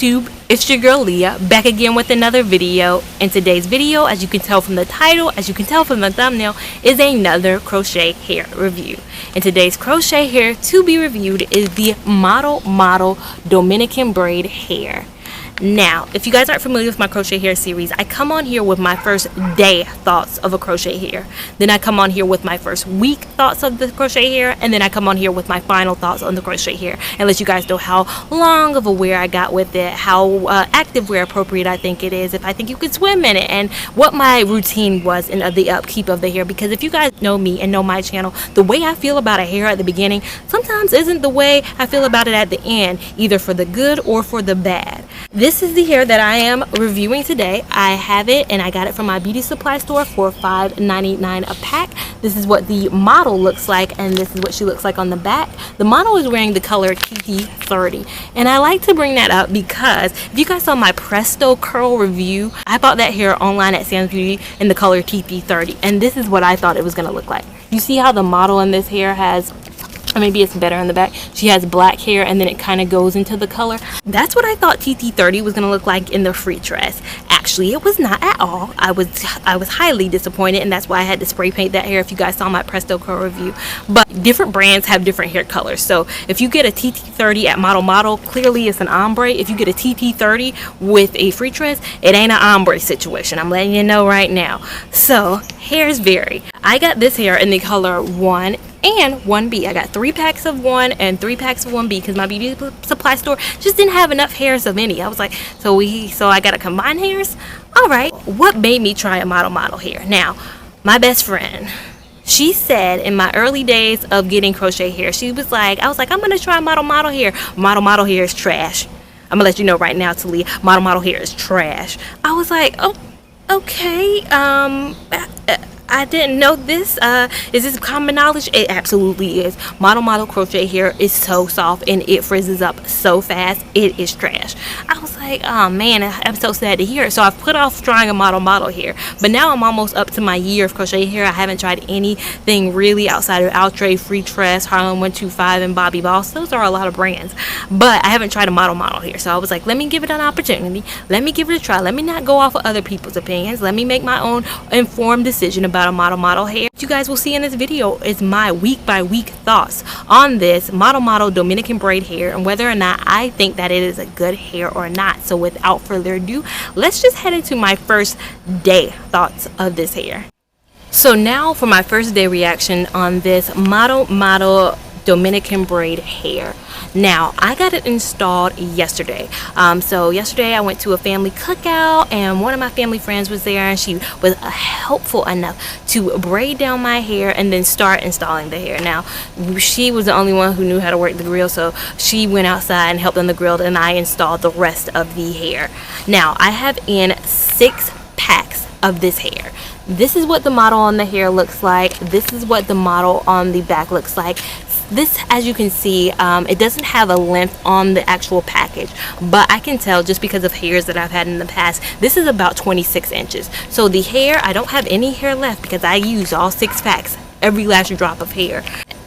YouTube, it's your girl Leah, back again with another video. In today's video, as you can tell from the title, as you can tell from the thumbnail, is another crochet hair review. And today's crochet hair to be reviewed is the Model Dominican Braid hair. Now, if you guys aren't familiar with my crochet hair series, I come on here with my first day thoughts of a crochet hair. Then I come on here with my first week thoughts of the crochet hair. And then I come on here with my final thoughts on the crochet hair. And let you guys know how long of a wear I got with it, how active wear appropriate I think it is, if I think you could swim in it, and what my routine was in the upkeep of the hair. Because if you guys know me and know my channel, the way I feel about a hair at the beginning sometimes isn't the way I feel about it at the end, either for the good or for the bad. This is the hair that I am reviewing today. I have it and I got it from my beauty supply store for $5.99 a pack. This is what the model looks like, and this is what she looks like on the back. The model is wearing the color TT30, and I like to bring that up because if you guys saw my Presto curl review, I bought that hair online at Sam's Beauty in the color TT30, and this is what I thought it was going to look like. You see how the model in this hair has, or maybe it's better in the back, she has black hair and then it kind of goes into the color. That's what I thought TT30 was going to look like in the free dress. Actually, it was not at all. I was highly disappointed, and that's why I had to spray paint that hair if you guys saw my Presto curl review. But different brands have different hair colors. So if you get a TT30 at Model, clearly it's an ombre. If you get a TT30 with a free dress, it ain't an ombre situation. I'm letting you know right now. So hairs vary. I got this hair in the color 1 and 1B. I got 3 packs of 1 and 3 packs of 1B because my beauty supply store just didn't have enough hairs of any. I was like, so I gotta combine hairs. All right, what made me try a model hair? Now, my best friend, she said in my early days of getting crochet hair, she was like, I was like, I'm gonna try model hair. Model hair is trash. I'm gonna let you know right now, Talia, model hair is trash. I was like, oh, okay. I didn't know this. Is this common knowledge? It absolutely is. Model crochet hair is so soft and it frizzes up so fast. It is trash. I was like, oh man, I'm so sad to hear it. So I've put off trying a model hair, but now I'm almost up to my year of crochet hair. I haven't tried anything really outside of Outre, Free Tress, Harlem 125, and Bobby Boss. Those are a lot of brands, but I haven't tried a model hair. So I was like, let me give it an opportunity. Let me give it a try. Let me not go off of other people's opinions. Let me make my own informed decision about a model hair. What you guys will see in this video is my week by week thoughts on this model Dominican braid hair and whether or not I think that it is a good hair or not. So without further ado, let's just head into my first day thoughts of this hair. So now for my first day reaction on this model Dominican braid hair. Now, I got it installed yesterday. So yesterday I went to a family cookout and one of my family friends was there, and she was helpful enough to braid down my hair and then start installing the hair. Now, she was the only one who knew how to work the grill, so she went outside and helped on the grill, and I installed the rest of the hair. Now, I have in 6 packs of this hair. This is what the model on the hair looks like. This is what the model on the back looks like. This, as you can see, it doesn't have a length on the actual package, but I can tell just because of hairs that I've had in the past, this is about 26 inches. So the hair, I don't have any hair left because I used all 6 packs, every last drop of hair.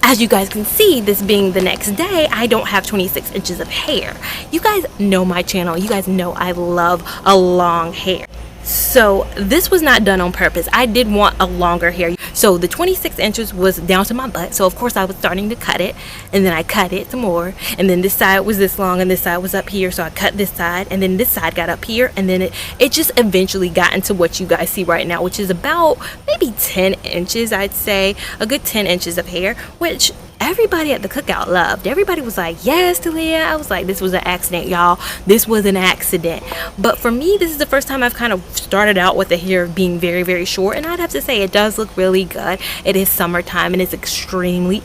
As you guys can see, this being the next day, I don't have 26 inches of hair. You guys know my channel. You guys know I love a long hair. So this was not done on purpose. I did want a longer hair. So the 26 inches was down to my butt. So of course I was starting to cut it, and then I cut it some more, and then this side was this long and this side was up here. So I cut this side, and then this side got up here, and then it just eventually got into what you guys see right now, which is about maybe 10 inches, I'd say. A good 10 inches of hair, which everybody at the cookout loved. Everybody was like, yes, Talia. I was like, this was an accident, y'all. This was an accident. But for me, this is the first time I've kind of started out with the hair being very, very short, and I'd have to say it does look really good. It is summertime and it's extremely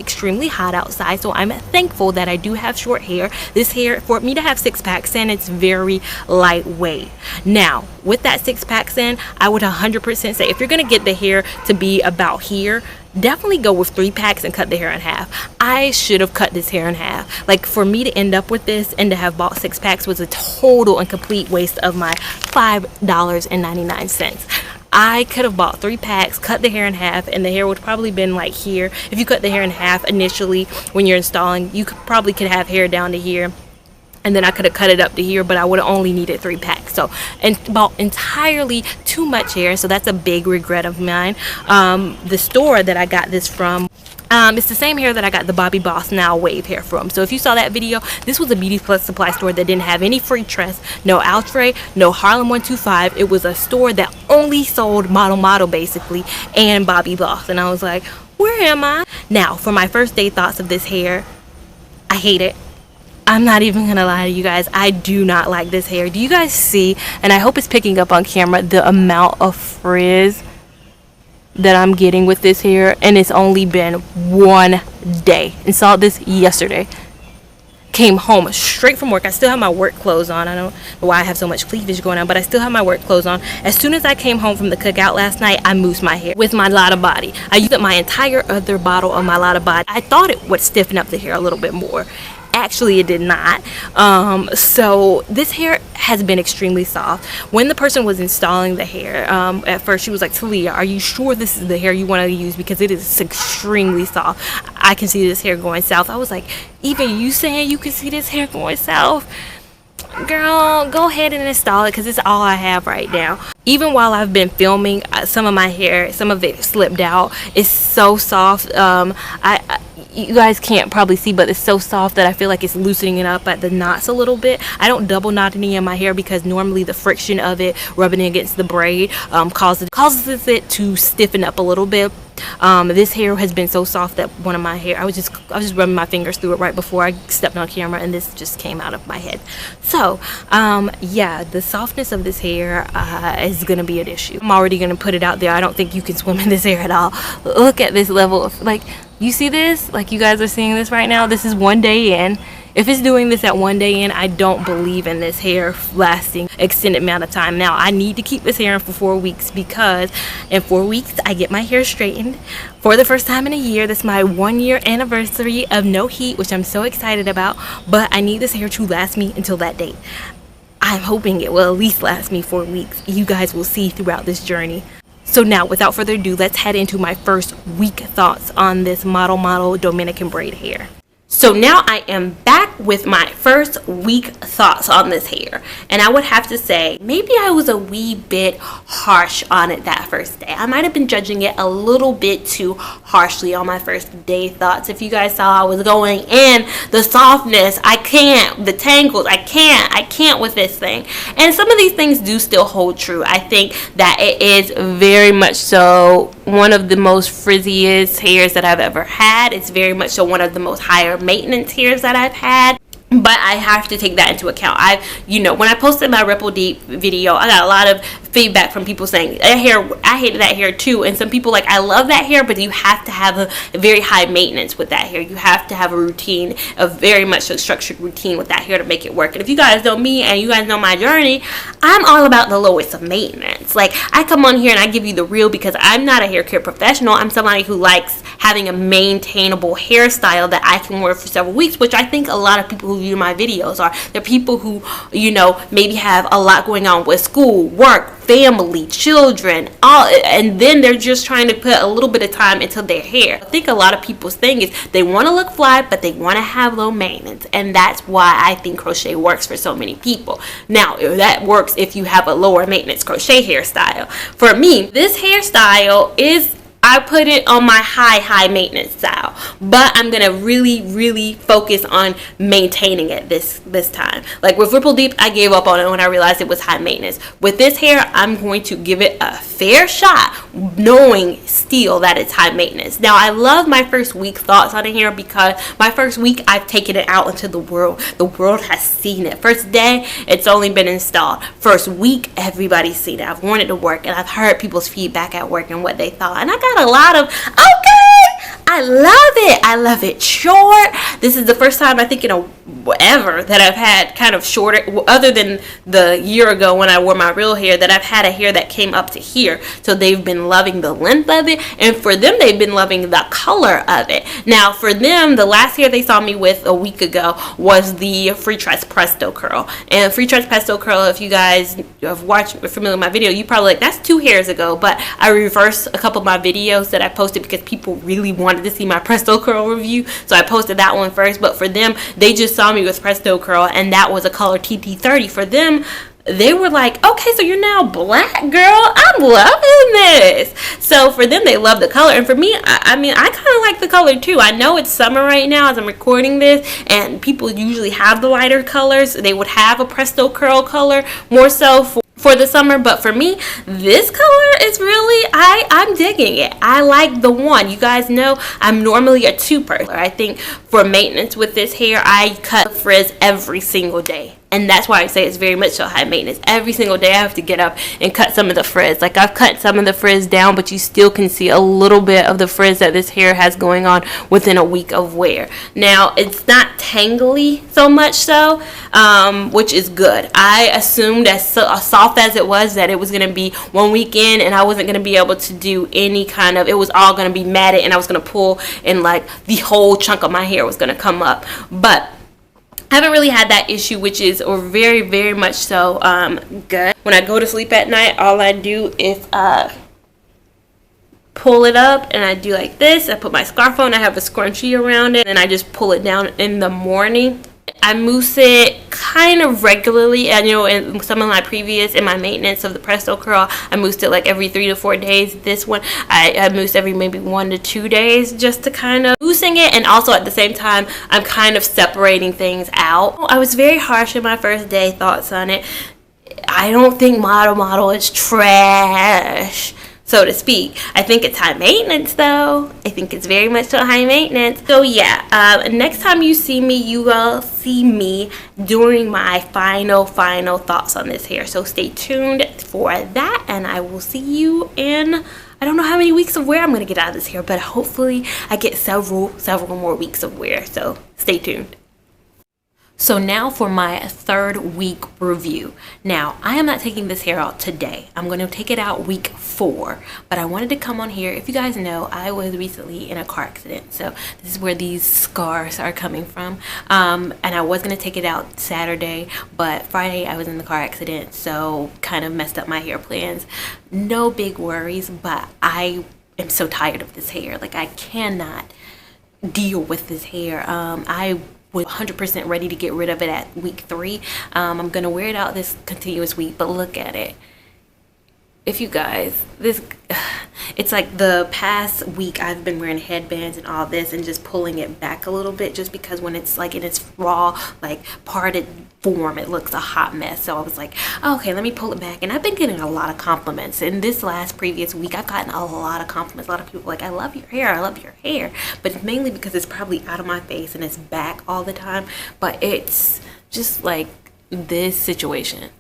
hot outside, so I'm thankful that I do have short hair. This hair, for me to have 6 packs in, it's very lightweight. Now, with that 6 packs in, I would 100% say if you're gonna get the hair to be about here, definitely go with 3 packs and cut the hair in half. I should have cut this hair in half. Like, for me to end up with this and to have bought 6 packs was a total and complete waste of my $5.99. I could have bought 3 packs, cut the hair in half, and the hair would probably been like here. If you cut the hair in half initially when you're installing, you probably could have hair down to here. and then I could have cut it up to here, but I would have only needed 3 packs. So, and bought entirely too much hair, so that's a big regret of mine. The store that I got this from, it's the same hair that I got the Bobbi Boss Now wave hair from. So if you saw that video, this was a Beauty Plus supply store that didn't have any free tress, no Outre, no Harlem 125. It was a store that only sold model basically, and Bobbi Boss. And I was like, where am I? Now, for my first day thoughts of this hair, I hate it. I'm not even gonna lie to you guys, I do not like this hair. Do you guys see, and I hope it's picking up on camera, the amount of frizz that I'm getting with this hair? And it's only been 1 day. Installed this yesterday. Came home straight from work. I still have my work clothes on. I don't know why I have so much cleavage going on, but I still have my work clothes on. As soon as I came home from the cookout last night, I moussed my hair with my Lia Lavon body. I used up my entire other bottle of my Lia Lavon body. I thought it would stiffen up the hair a little bit more. Actually, it did not. So this hair has been extremely soft. When the person was installing the hair, at first she was like, Talia, are you sure this is the hair you want to use? Because it is extremely soft. I can see this hair going south. I was like, even you saying you can see this hair going south? Girl, go ahead and install it, because it's all I have right now. Even while I've been filming, some of my hair, some of it slipped out. It's so soft. You guys can't probably see, but it's so soft that I feel like it's loosening it up at the knots a little bit. I don't double knot any of my hair because normally the friction of it rubbing against the braid causes it to stiffen up a little bit. This hair has been so soft that one of my hair, I was just rubbing my fingers through it right before I stepped on camera, and this just came out of my head. So yeah, the softness of this hair is gonna be an issue. I'm already gonna put it out there. I don't think you can swim in this hair at all. Look at this level of, like, you see this? Like, you guys are seeing this right now. This is 1 day in. If it's doing this at 1 day in, I don't believe in this hair lasting extended amount of time. Now, I need to keep this hair in for 4 weeks, because in 4 weeks I get my hair straightened for the first time in a year. That's my 1-year anniversary of no heat, which I'm so excited about. But I need this hair to last me until that date. I'm hoping it will at least last me 4 weeks. You guys will see throughout this journey. So now, without further ado, let's head into my first week thoughts on this model Dominican braid hair. So now I am back with my first week thoughts on this hair, and I would have to say maybe I was a wee bit harsh on it that first day. I might have been judging it a little bit too harshly on my first day thoughts. If you guys saw, I was going in, the softness, I can't, the tangles, I can't with this thing. And some of these things do still hold true. I think that it is very much so one of the most frizziest hairs that I've ever had. It's very much so one of the most higher maintenance hairs that I've had. But I have to take that into account. When I posted my Ripple Deep video, I got a lot of feedback from people saying, that hair, I hated that hair too. And some people like, I love that hair, but you have to have a very high maintenance with that hair. You have to have a routine, a very much a structured routine with that hair to make it work. And if you guys know me and you guys know my journey, I'm all about the lowest of maintenance. Like, I come on here and I give you the real, because I'm not a hair care professional. I'm somebody who likes having a maintainable hairstyle that I can wear for several weeks, which I think a lot of people who view my videos are. They're people who, maybe have a lot going on with school, work, family, children, all, and then they're just trying to put a little bit of time into their hair. I think a lot of people's thing is they want to look fly, but they want to have low maintenance, and that's why I think crochet works for so many people. Now, that works if you have a lower maintenance crochet hairstyle. For me, this hairstyle is, I put it on my high maintenance style, but I'm gonna really focus on maintaining it this time. Like with Ripple Deep, I gave up on it when I realized it was high maintenance. With this hair, I'm going to give it a fair shot, knowing still that it's high maintenance. Now, I love my first week thoughts on the hair, because my first week I've taken it out into the world. The world has seen it. First day, it's only been installed. First week, everybody's seen it. I've worn it to work, and I've heard people's feedback at work and what they thought, and I got a lot of I love it short. This is the first time I think in ever that I've had kind of shorter, other than the year ago when I wore my real hair, that I've had a hair that came up to here. So they've been loving the length of it, and for them, they've been loving the color of it. Now for them, the last hair they saw me with a week ago was the Free Tress Presto Curl. And Free Tress Presto Curl, if you guys have watched or familiar with my video, you probably like, that's 2 hairs ago, but I reversed a couple of my videos that I posted because people really wanted to see my Presto Curl review, so I posted that one on first, but for them, they just saw me with Presto Curl, and that was a color TT30. For them, they were like, okay, so you're now black, girl. I'm loving this. So for them, they love the color. And for me, I mean, I kind of like the color too. I know it's summer right now as I'm recording this, and people usually have the lighter colors. They would have a Presto Curl color more so for the summer, but for me, this color is really, I'm digging it. I like the one. You guys know I'm normally a two person. I think for maintenance with this hair, I cut frizz every single day. And that's why I say it's very much so high maintenance. Every single day I have to get up and cut some of the frizz. Like, I've cut some of the frizz down, but you still can see a little bit of the frizz that this hair has going on within a week of wear. Now, it's not tangly so much so, which is good. I assumed, as soft as it was, that it was going to be 1 weekend and I wasn't going to be able to do any kind of, it was all going to be matted and I was going to pull and like the whole chunk of my hair was going to come up. But I haven't really had that issue, which is very, very much so good. When I go to sleep at night, all I do is pull it up and I do like this. I put my scarf on, I have a scrunchie around it, and I just pull it down in the morning. I mousse it kind of regularly, and you know, in some of my previous, in my maintenance of the Presto Curl, I moussed it like every 3 to 4 days. This one I mousse every maybe 1 to 2 days, just to kind of moussing it, and also at the same time I'm kind of separating things out. I was very harsh in my first day thoughts on it. I don't think Model is trash, so to speak. I think it's high maintenance though. I think it's very much so high maintenance. So yeah, next time you see me, you will see me during my final thoughts on this hair. So stay tuned for that, and I will see you in, I don't know how many weeks of wear I'm going to get out of this hair, but hopefully I get several more weeks of wear. So stay tuned. So now for my 3rd week review. Now, I am not taking this hair out today. I'm going to take it out week 4. But I wanted to come on here. If you guys know, I was recently in a car accident. So this is where these scars are coming from. And I was going to take it out Saturday. But Friday, I was in the car accident. So kind of messed up my hair plans. No big worries. But I am so tired of this hair. Like, I cannot deal with this hair. I was 100% ready to get rid of it at week 3. I'm gonna wear it out this continuous week, but look at it. If you guys, this, it's like the past week I've been wearing headbands and all this and just pulling it back a little bit, just because when it's like in its raw, like parted form, it looks a hot mess. So I was like, okay, let me pull it back. And I've been getting a lot of compliments. In this previous week, I've gotten a lot of compliments. A lot of people like, I love your hair, I love your hair. But it's mainly because it's probably out of my face and it's back all the time. But it's just like this situation.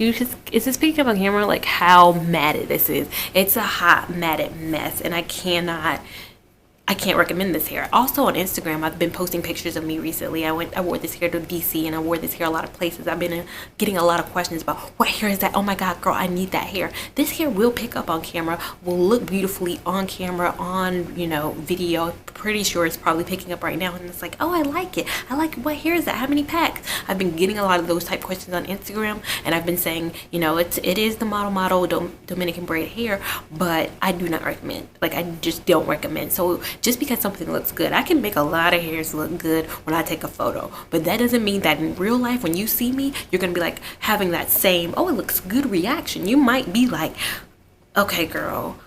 Is this picking up on camera like how matted this is? It's a hot matted mess, and I can't recommend this hair. Also on Instagram, I've been posting pictures of me recently. I wore this hair to DC, and I wore this hair a lot of places. I've been getting a lot of questions about, what hair is that? Oh my god, girl, I need that hair. This hair will pick up on camera, will look beautifully on camera, on, you know, video. Pretty sure it's probably picking up right now, and it's like, oh, I like it. I like, what hair is that? How many packs? I've been getting a lot of those type questions on Instagram, and I've been saying, you know, it is the model Dominican braid hair, but I do not recommend. Like, I just don't recommend. So just because something looks good, I can make a lot of hairs look good when I take a photo, but that doesn't mean that in real life, when you see me, you're gonna be like having that same, oh, it looks good reaction. You might be like, okay, girl,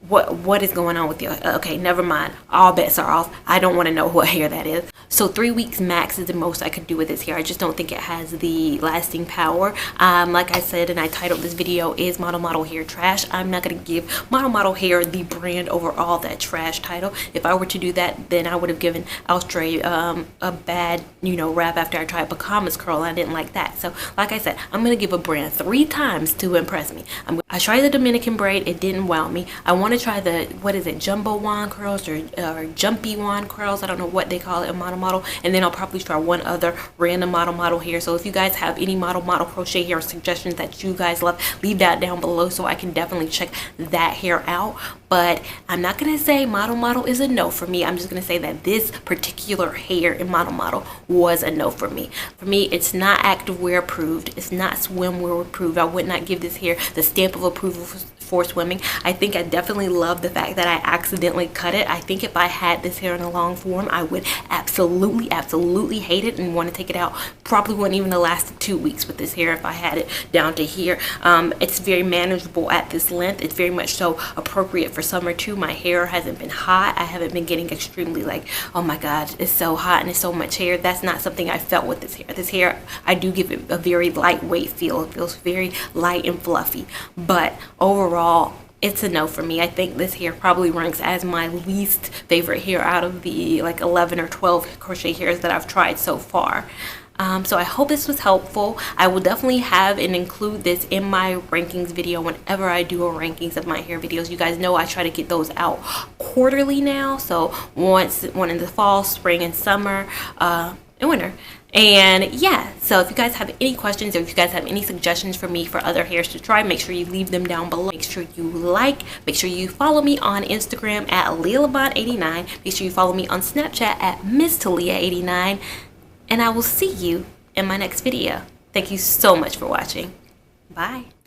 what is going on with you? Okay, never mind, all bets are off. I don't want to know what hair that is. So 3 weeks max is the most I could do with this hair. I just don't think it has the lasting power. Like I said, and I titled this video, is Model hair trash? I'm not going to give Model hair the brand over all that trash title. If I were to do that, then I would have given Alstray a bad, you know, rap after I tried Bahamas curl. I didn't like that. So like I said, I'm going to give a brand 3 times to impress me. I tried the Dominican braid. It didn't wow me. I want to try the, what is it, jumbo wand curls or jumpy wand curls. I don't know what they call it in Model, and then I'll probably try one other random Model hair. So if you guys have any Model crochet hair suggestions that you guys love, leave that down below so I can definitely check that hair out. But I'm not gonna say Model is a no for me. I'm just gonna say that this particular hair in Model was a no for me. For me, it's not activewear approved. It's not swimwear approved. I would not give this hair the stamp of approval before swimming. I think I definitely love the fact that I accidentally cut it. I think if I had this hair in a long form, I would absolutely hate it and want to take it out. Probably wouldn't even have lasted 2 weeks with this hair if I had it down to here. It's very manageable at this length. It's very much so appropriate for summer too. My hair hasn't been hot. I haven't been getting extremely like, oh my god, it's so hot and it's so much hair. That's not something I felt with this hair. This hair, I do give it a very lightweight feel. It feels very light and fluffy, but overall it's a no for me. I think this hair probably ranks as my least favorite hair out of the like 11 or 12 crochet hairs that I've tried so far. So I hope this was helpful. I will definitely have and include this in my rankings video whenever I do a rankings of my hair videos. You guys know I try to get those out quarterly now, so one in the fall, spring, and summer, and winter. And yeah, so if you guys have any questions or if you guys have any suggestions for me for other hairs to try, make sure you leave them down below. Make sure you make sure you follow me on Instagram at Lia Lavon 89. Make sure you follow me on Snapchat at Miss Talia 89. And I will see you in my next video. Thank you so much for watching. Bye.